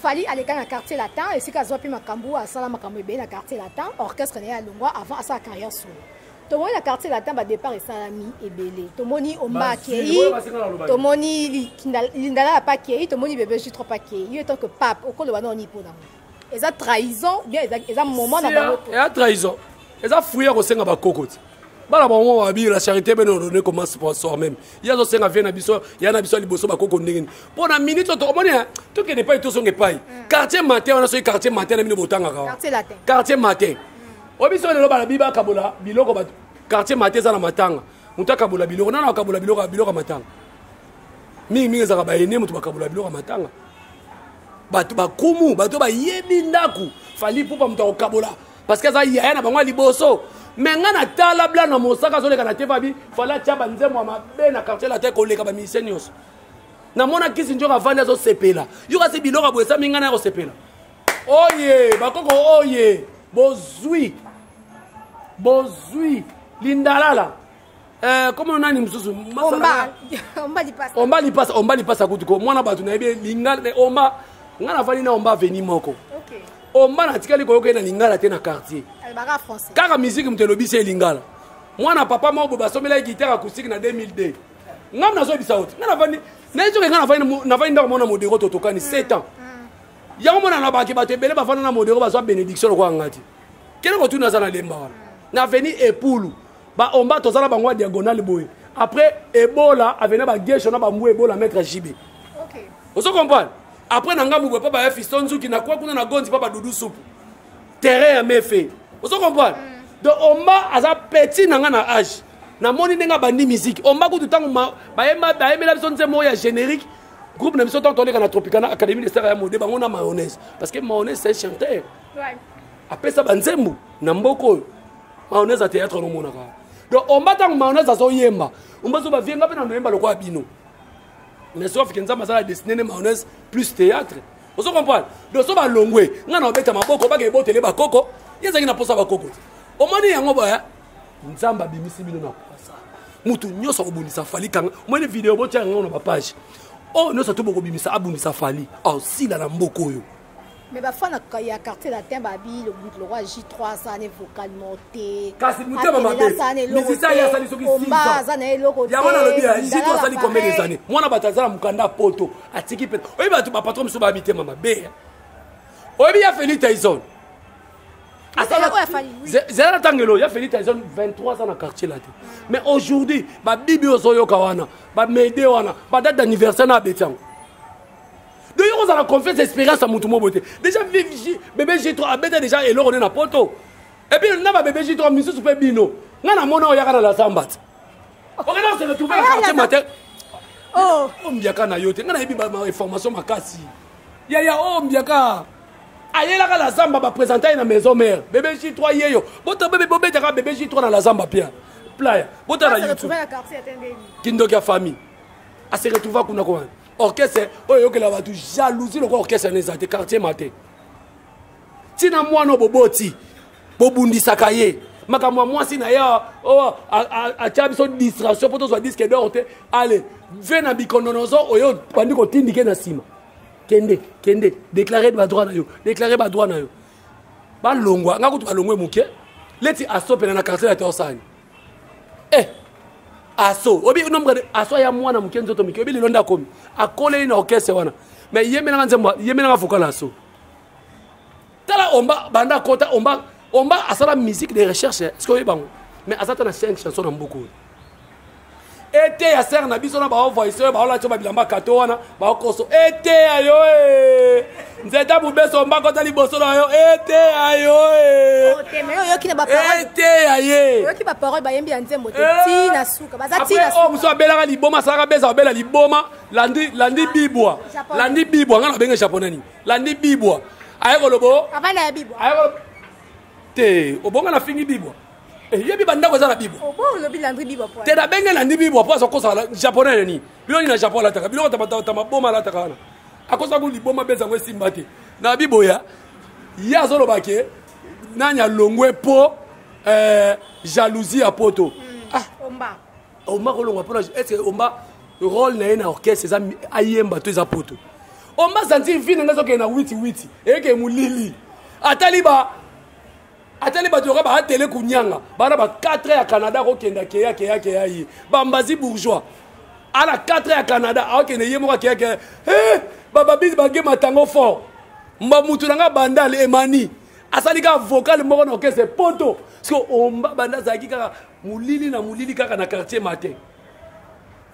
Fali aller dans le quartier latin et si Kazoa puis Makambu à Sala Makambu bien le quartier latin, orchestre né à Longwa avant sa carrière solo. Tomoni le quartier latin ba départ et Salami et Belé. Tomoni Omba Kei, Tomoni Lindala pas Kei, Tomoni bébé J3 pas Kei. Il est tant que pape au col de Wano ni podan. Et ça trahison, bien et ça moment dans ba. Et ça trahison. Et ça fouiller au senga ba kokoti. Bala bon la charité ben donné comme sponsor même. Il y a aussi un vient abisso, il y a un abisso liboso ba koko ndengeni. Pour na minute to moni tout que n'est pas tout son epai. Quartier matin on a ce quartier matin na mino botanga ka. Quartier latin. Quartier matin. Obiso le ba biba kabola biloko ba quartier matin za na matanga. Muta kabola biloko na kabola biloko matanga. Mingi za ba ene mutu ba kabola biloko matanga. Batu ba kumu, batu ba yebi ndaku. Fali Poupa muta kabola parce que ça y a na bango liboso. Mais ngana tala bla na mosaka zo le kana tefabi fala tchaba nzemo ma be na quartier la tête ko le ka ba misenios na mona kisi njoka vanda zo sepela yo ka se biloko boesa mingana ko sepela oye bakoko oye bozui lindalala comment nani msusu omba li pasa kutuko mwana batu na ebe lingala omba ngana fali na omba veni moko okay. Omba na tikali koyoka na lingala te na quartier. Albaga français. Kaka musique mtelobi se lingala. Mwana papa moko basomela guitare acoustique na 2002. Ngam na zo bisa oti. Ngana vandi na ezo ngana vandi ndako mona modero totokani 7 ans. Yango mona na baki batebele bafana na modero bazwa bénédiction ko ngati. Kele ko tuna sana lemba wana. Na veni epulu. Ba omba tozala bangwa diagonale boy. Après Ebola avena ba gauche na ba mou Ebola mettre JB. OK. Vous comprenez? Après nangamu bwe papa ya fistonzu ki na kwa kuna na gondi papa dudu soupe. Terrain ya mefe. Vous comprenez? Donc omba aza petit nanga na âge. Na moni nenga bandi musique. Omba ku tutangu ba yemela biso nzemo ya générique. Groupe na biso tantone kana Tropicana Académie des Stars ya mode bango na mayonnaise parce que mayonnaise c'est chanteur. Ouais. Après ça banzembu na mboko. Mayonnaise à théâtre no monaka. Donc omba tangu mayonnaise azo yemba. Omba zo ba vienga pe na yemba lokwa bino. Mais sauf que nous avons dessiné mayonnaise plus théâtre. Vous comprenez? Donc, si vous avez longé, vous avez un maboko, vous avez un coco, vous avez un coco. Au moment où vous avez un bimisi, vous avez une vidéo, vous avez une page. Oh, nous avons un fali. Oh, si la mboko. Mais il y a quartier latin, le but, le roi J3, ça n'est vocal monté. Kasi muté mama bé. Mais ça y a ça les soki 6 ans. Il y a on J3 ça dit combien des années? Moi na batazala mukanda poto, atiki pe. Oyi ba tu ba patron so ba habiter mama bé. Oyi ya Feli Tyson. Asala ko ya Feli. Zera tangelo ya Feli Tyson 23 ans na quartier latin. Mais aujourd'hui, ba bibi ozoyo kawana, ba mede wana, ba date d'anniversaire na betiang. D'ailleurs, on a la confiance, l'espérance à Moutoumou Beauté. Déjà, bébé J3 a déjà et l'or on est na poto. Et puis, on a bébé J3, monsieur Super Bino. ngana mona oyaka na la zamba okena se retrouver na quartier matin Oh ombiaka na yo te ngana yebi ba information makasi ya ombiaka ayelaka la zamba ba présenter na maison mère bébé J3 yeyo bota bébé bobetaka bébé J3 na la zamba pia playa bota na YouTube kindoki ya famille a se retrouver kuna kwa orchestre oyo ke la batu jalousie le orchestre na te quartier matin tina mwana boboti bobundisaka ye makamwa mwasi na ya a chabiso distraction poto so disque d'or te allez vena bikononozo oyo bandi ko tindike na sima kende déclarer ba droit na yo déclarer ba droit na yo ba longwa ngakutu balongwe muke leti asopena na quartier ya Tosani aso obi nombre aso ya mwana muke nzoto muke obi lilonda komi akole na orchestre wana mais yemena nzemba yemena ngafukala aso tala omba banda kota omba asala musique de recherche est-ce que bango mais asata na 5 chansons na mboko ete ya ser na biso na ba voice ba la choba bilamba kato wana ba koso ete ayo nzeta bubeso mba kota liboso na yo ete ayo te mais yo ki na ba parole ete aye yo ki ba parole ba yembi ya nzembo te ti na suka ba za ti na suka muso abelaka liboma saka beza abela liboma landi bibwa ngana benga japonais ni landi bibwa ayeko lobo abana ya bibwa ayeko te obonga na fingi bibwa yebi banda ko za na bibwa obo lobi landri bibwa po te da benga landi bibwa po so kosa japonais ni biloni na japon la taka biloni ta maboma la taka na akosa ku liboma beza ngwe simba te na biboya ya zo lobake nanya longwe po jalousie à poto omba ko longwa po est-ce que omba rôle na na orchestre za ayemba to za poto omba zanti vina ngazo ke na witi eke mulili ataliba toka ba tele kunyanga bana ba 4 ya Canada ko kenda keya yi bambazi bourgeois ala 4 ya Canada akende yemo ka keya baba bis ba game matango fort mba mutu nga bandale emani asali ka vocal moko na orchestre poto parce que omba banda zaki kaka mulili kaka na quartier matin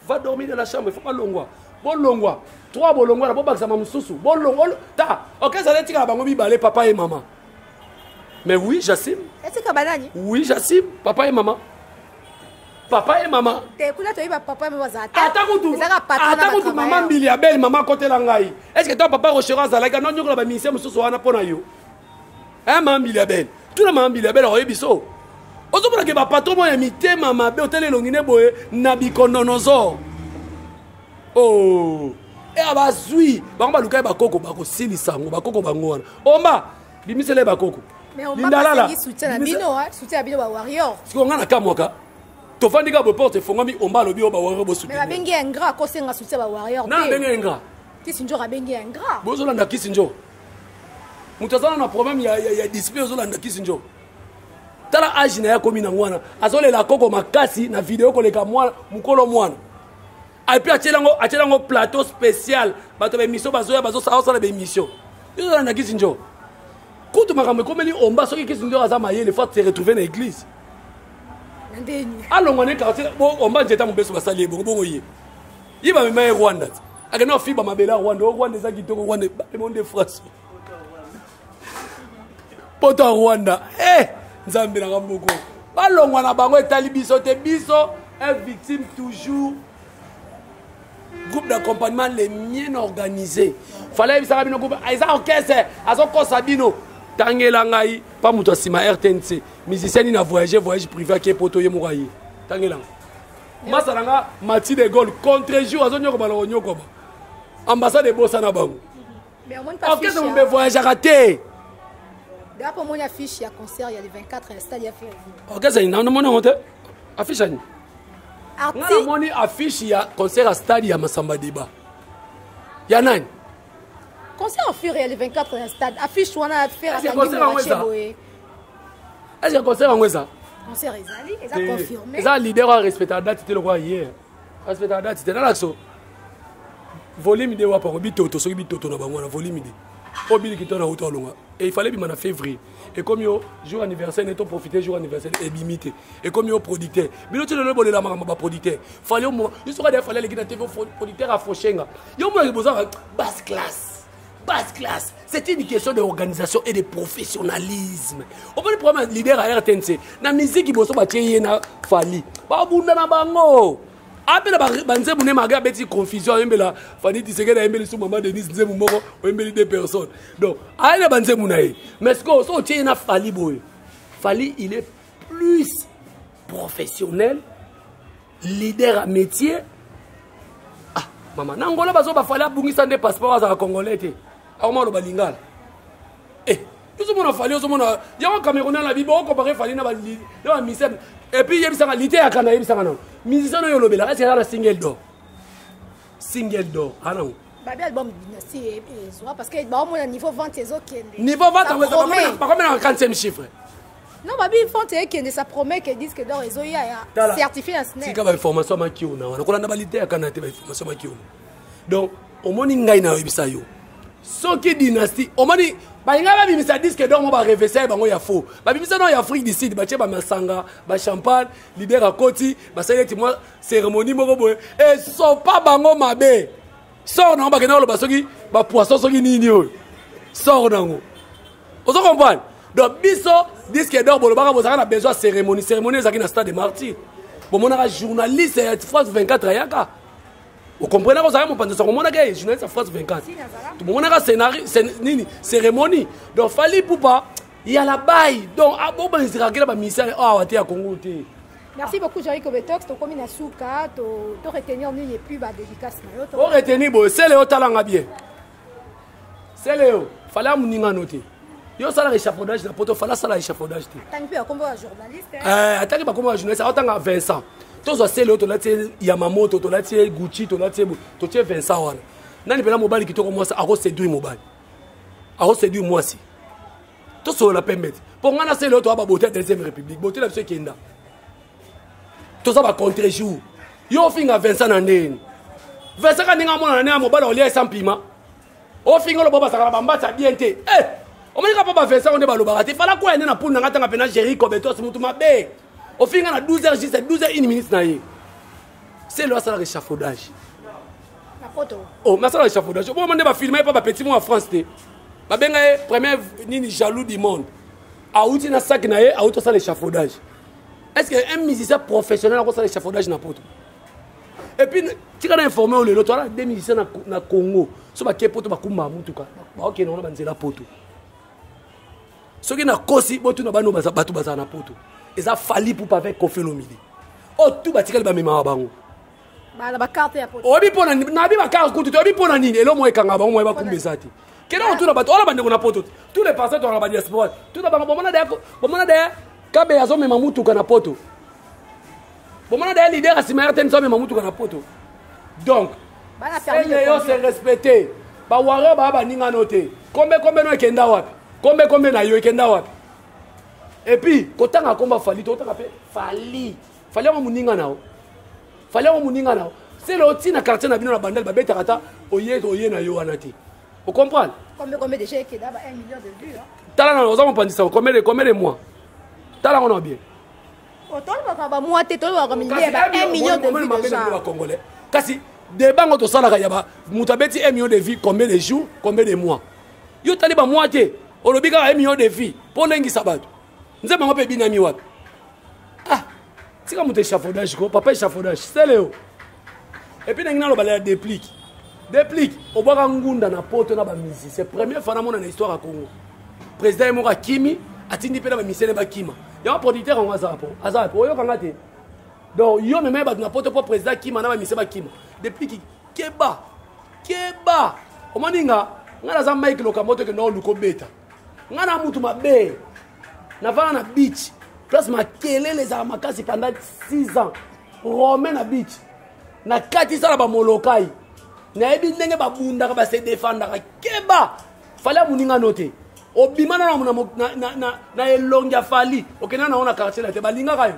va dormir dans la chambre il faut pas longwa bolongwa 3 bolongwa na bobakisa mamususu bolongwa ta orchestre letika na bango mibale papa et maman. Mais oui, j'assume. Est-ce que banani? Oui, j'assume. Papa et maman. Papa et maman. T'es cool, tu es papa et maman. Attends, tu maman Biliabel, maman côté langai. Est-ce que ton papa recherche à la gare? Non, nous avons mis ça, nous sommes pour nous. Hein, maman Biliabel. Tout le monde Biliabel, on est biso. On se dit que papa, tout le monde est mité, maman, hôtel et l'ongine boye, nabikononozo. Oh. Et abazui. Bamba lukai bakoko, bako sili sango, bakoko bangoana. Omba, bimisele bakoko. Mais on m'a dit soutien à Bino, soutien à Bino Warrior. Si on a un kamoka, tu fais des gars pour porter, faut qu'on m'a le bio Warrior. Mais la bengue est ingrat, quand c'est un soutien à Warrior. Non, bengue est ingrat. Kissinjo a bengue est ingrat. Bozola na Kissinjo. Moutazana na problème, il y a display Bozola na Kissinjo. Tala âge na ya komi na ngwana. Azole la koko makasi na vidéo koleka mwana mukolo mwana. Et puis atelango plateau spécial. Bato ba émission bazoya bazo sa ba émission. Bozola na Kissinjo. Quand tu m'as dit on va sortir qu'est-ce que nous avons les fois se retrouver dans l'église. Alors on est quartier on va jeter mon beso basali bongo yi. Il va me mettre Rwanda. Akena fiba mabela Rwanda za kitoko Rwanda le monde de France. Poto Rwanda. Nzambe na ngamboko. Balongwa na bango etali biso te biso est victime toujours. Groupe d'accompagnement les mieux organisés. Fallait bisaka bino groupe aiza orchestre azoko sabino. Tangela ngai pas muto sima RTNC musicien na voyage privé qui poto ye morayi tangela masalanga Mati de Gaulle contre jour azonyoko balongo nyoko ambassade de bossa na bango mais on monte pas fiche on be voyage raté d'ailleurs pour mon affiche il y a concert il y a le 24 à stade ya fait OK ça non mon honte affiche ani artiste on moni affiche il y a concert à stade ya Masamba Débat ya nani concert en fur et le 24 à stade affiche on a faire est-ce que concert en ça concert ils a confirmé ils a leader à respecter la date c'était le roi hier respecter la date c'était là l'axo volume de wa pa bitoto so bitoto na bango na volume de obili kitona auto longa et il fallait bien en février et comme yo jour anniversaire neto profiter jour anniversaire et bimité et comme yo producteur bino tu le bonela mama producteur fallait au moment il sera des fallait les TV producteur à Foshenga yo mo besoin basse classe basse classe. C'est une question d'organisation et de professionnalisme. Au premier problème, leader à RTNC, la musique qui bosse bâtir na Fali. Ba bunda na bango. Après la banze bune maga beti confusion embela Fali Tiseke na embeli sous maman Denis Nzemu moko embeli deux personnes. Donc, à la banze bune mais ce que so tient na Fali boy. Fali il est plus professionnel, leader à métier. Ah, maman, n'angola bazo ba Fali abungisa des passeports à Congolais te. Auma lo balingala. Eh, tout monde a Fali, tout monde a. Il y a un Camerounais la vie, bon comparé Fali na ba misem. Et puis il y a bisanga lité à Kana, il bisanga non. Musicien yo lobela, c'est la single d'or. Single d'or, ah non. Bah bien album dynastie et parce que bah au niveau vente les autres qui niveau vente on va pas comme en 40e chiffre. Non, bah bien vente qui ça promet que disent que d'or ils ont certifié à SNEC. C'est comme information ma kiona, on a na lité à Kana te information ma kiona. Donc au moni ngai na yebisa yo. Soki dynastie, au moni ba ngaba bimisa disque d'or mo ba révéler bango ya faux. Ba bimisa no ya Afrique du Sud, ba tie ba masanga, ba champagne, leader à Koti, ba célébrer moi cérémonie moko boy. Et so pas bango mabe. Sors na ba kena lo ba soki ba poisson soki nini yo. Sors nango. Vous comprenez? Donc biso disque d'or bolo ba bozaka na besoin cérémonie, cérémonie ezaki na stade des martyrs. Bon mon journaliste à France 24 ayaka. Vous comprenez que vous avez mon pantalon, vous avez journaliste à France 24. Tout le monde a scénario, cérémonie. Donc, Fali Poupa, il y a la baille. Donc, à bon, il y a un ministère à Congo. Merci beaucoup, Jerry Kobetox. Tu as commis un souka, tu as retenu en ligne et puis la dédicace. Tu as retenu, c'est le haut talent bien. C'est le haut. Il fallait que noter. Il y a un échafaudage, il fallait un échafaudage. Tu as un peu un journaliste. Attends, pas comme un journaliste, tu as 20 tous ces autres là Yamamoto to là Gucci to là to Vincent wana nani pela mobile qui to commence à séduire mobile à séduire moi si tout ça la permettre pour ngana c'est l'autre ba beauté deuxième république beauté la monsieur kenda tout ça va contre jour yo finga Vincent na ndeni Vincent ka ninga mona na mobile olia sans piment o finga lo baba sakala bamba ta bien te eh o mani ka papa Vincent on est ba lo barati fala ko ene na pour ngata nga pena Jerry Kobetos mutu mabe. Au final, à 12h, c'est 12h, 1 minute. C'est le réchafaudage. La photo. Oh, mais c'est le réchafaudage. Bon, on va filmer pas petit mot en France. Je suis premier jaloux du monde. À où tu as ça, à où tu as l'échafaudage. Est-ce qu'un musicien professionnel a ça l'échafaudage dans poto? Et puis, tu as informé au Lelo, tu as des musiciens dans Congo. Ce qui est poto, tu as Moutuka. Ok, non, on a la poto. Ce qui est Kosi, tu as na poto. Et ça Fali pour pas faire Kofi Olomide. Oh tout batikali ba mema bango. Ba ba carte ya poto. Obi pona na bi ba carte kutu obi pona nini elo mo ekanga bango mo ba kumbezati. Kena on na bato ola bande ko na poto. Tous les passeurs dans la diaspora. Tout na bango bomona de kabe yazo mema mutuka na poto. Bomona de leader asima RTN so mema mutuka na poto. Donc ba na permis de se respecter. Ba ware ba ninga noté. Kombe no ekenda wapi? Kombe na yo ekenda wapi? Et puis, quand on a combat Fali, on a fait Fali. Fali on muninga nao. Fali on muninga nao. C'est le petit na quartier na bino na bandel ba beta kata oye na yo anati. Vous comprenez? Combien déjà qui d'abord 1 million de vues hein. Tala na oza mpandi ça combien de mois? Tala on a bien. Autant ba mois te to ba million ba 1 million de vues déjà. Congolais. Kasi débat ngoto sala ka yaba mutabeti 1 million de vues combien de jours, combien de mois? Yo tali ba mois te. Olobika 1 million de vues pour lengi sabato. Nous avons un binami wapi. Ah, c'est comme un échafaudage, papa échafaudage, c'est le. Et puis, nous avons un déplique. Déplique. Au bout ngunda na poto na ba musicien. C'est la première fois dans l'histoire à Congo. Président Emora Kimi a tindi pe na ba musicien ba Kima. Il y a un producteur en Azapo. Azapo, yo kangate. Donc, yo même ba na poto pour président Kima na ba musicien ba Kima. Déplique keba. Keba. O maninga, ngana za Mike Lokamoto ke no luko beta. Ngana mutu mabe. Navana na beach, place makele les amakasi pendant 6 ans. Romain na beach. Na kati sala ba molokai. Na ebi ndenge ba bunda ka ba se défendre ka keba. Fala muninga noté. Obima na elongia Fali. Okena na ona quartier la te balinga kayo.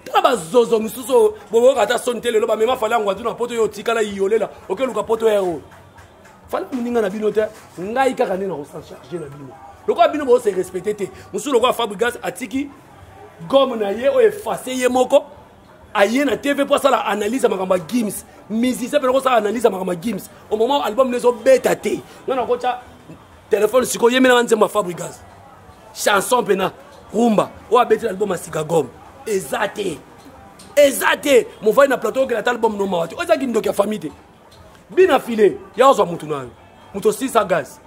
Tala ba zozo mususo bobo kata sontele lo ba mema fala ngwatu na poto yo tikala yolela. Okeluka poto ero. Fala muninga na binote. Ngai kaka ne na ko s'en charger na bino. Le quoi bino bo se respecter musu le quoi Fabregas atiki gomme na ye o effacer ye moko aye na TV pour ça la analyse makamba Gims musicien pena kosala analyse ya makambo Gims au moment album nezobeta te nga na kotia téléphone sikoyo ye mena nzembo ya Fabrigas chanson pena rumba oyo abeti album ya Sika Gom eza te movai na plateau okela ta album nomawa te oyo ezaki ndoki ya famille te bina file ya ozwa mutu na yo mutu osisa gaz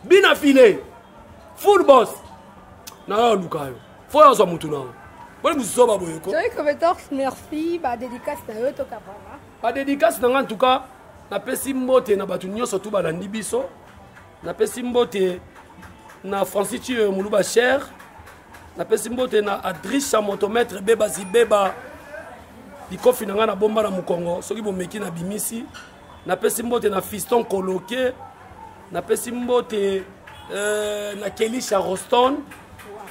bina file full boss na yo luka yo fo ya ozwa mutu na yo boni mosusu baboye ko merci dédicace na yo tokabana badédicace na nga en tout cas napesi mbote na bato nyonso tu balandi biso napesi mbote na Francis Thie Muluba Cher napesi mbote na Adricha motomètre beba zibeba likofi na nga na bomba na mukongo soki bomeki na bimisi napesi mbote na Fiston Koloke napesi mbote na Kelisha Roston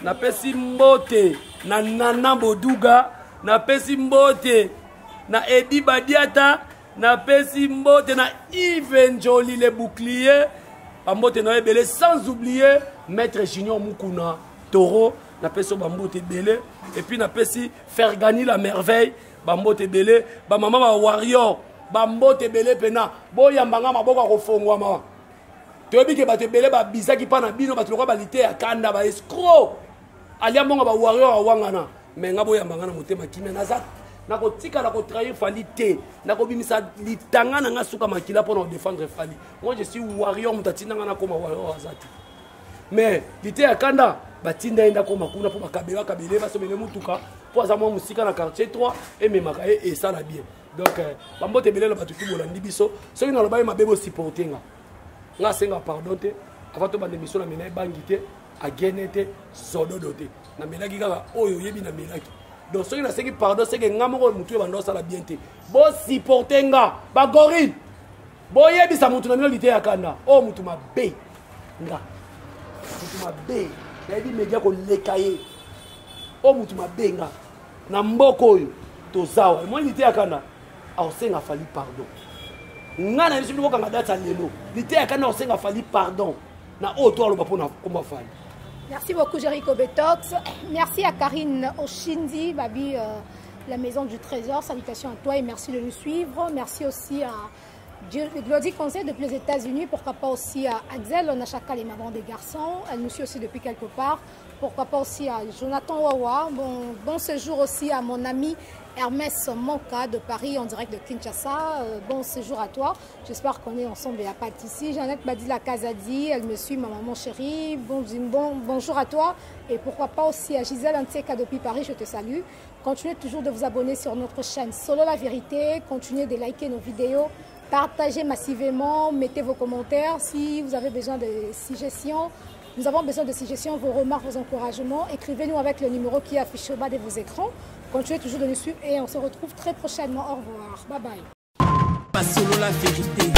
napesi mbote na Nana Boduga napesi mbote na Edi Badiata napesi mbote na Yves Njoli le bouclier bambote na ebele sans oublier Maître Junior Mukuna Toro napesi bambote belé et puis napesi Fergani la merveille bambote belé ba mama ba warrior bambote belé pena boyambanga maboko kofongwama toyebi ke bato ebele babisaki mpa na bino bato lokwa balite ya kanda ba escro alia mbongo ba warrior awangana me nga boyambanga na motema kimia naza nakotikala kotrahir Fali te nakobimisa litanga na nga suka makila mpona kodéfendre Fali moi je suis warrior moto atindanga nakoma warrior aza te mais lite ya kanda batinda ye ndakoma kuna mpo bakabele basobele mutuka mpo aza mwa mosika na quartier 3 ememaka ye esala bien donc bambote ebele na bato tu bolandi biso soki naloba ye mabe bosupporte nga asenga pardon te avant tobanda émission na mela ebangi te agene te zododo te namelaki kaka oyo oyebi namelaki donc soki nasengi pardon seke nga moko mutu ebanda osala bien te bosupporte nga bagorille boyebisa mutu na mino lite ya kanda oyo mutu mabe nga mutu mabe nayebi media koleka ye oyo mutu mabe nga na mboka oyo tozawa moi lite ya kanda aosenga Fali pardon nga na biso bokanga data lelo lite ya kanda aosenga Fali pardon na oyo to aloba mpona komba Fali. Merci beaucoup Jericho Betox. Merci à Karine Oshindi, Babi, la maison du trésor. Salutations à toi et merci de nous suivre. Merci aussi à Glody Conseil depuis les États-Unis. Pourquoi pas aussi à Axel Onachaka, les mamans des garçons. Elle nous suit aussi depuis quelque part. Pourquoi pas aussi à Jonathan Wawa. Bon séjour aussi à mon ami Hermès Monka de Paris en direct de Kinshasa. Bon séjour à toi. J'espère qu'on est ensemble et à pas ici. Jeannette Badila Kazadi, elle me suit, ma maman chérie. Bonjour à toi. Et pourquoi pas aussi à Gisèle Anteka depuis Paris, je te salue. Continuez toujours de vous abonner sur notre chaîne Solo la Vérité. Continuez de liker nos vidéos. Partagez massivement. Mettez vos commentaires. Si vous avez besoin de suggestions, nous avons besoin de suggestions, vos remarques, vos encouragements. Écrivez-nous avec le numéro qui est affiché au bas de vos écrans. Continuez toujours de nous suivre et on se retrouve très prochainement. Au revoir. Bye bye. Pas solo la vérité.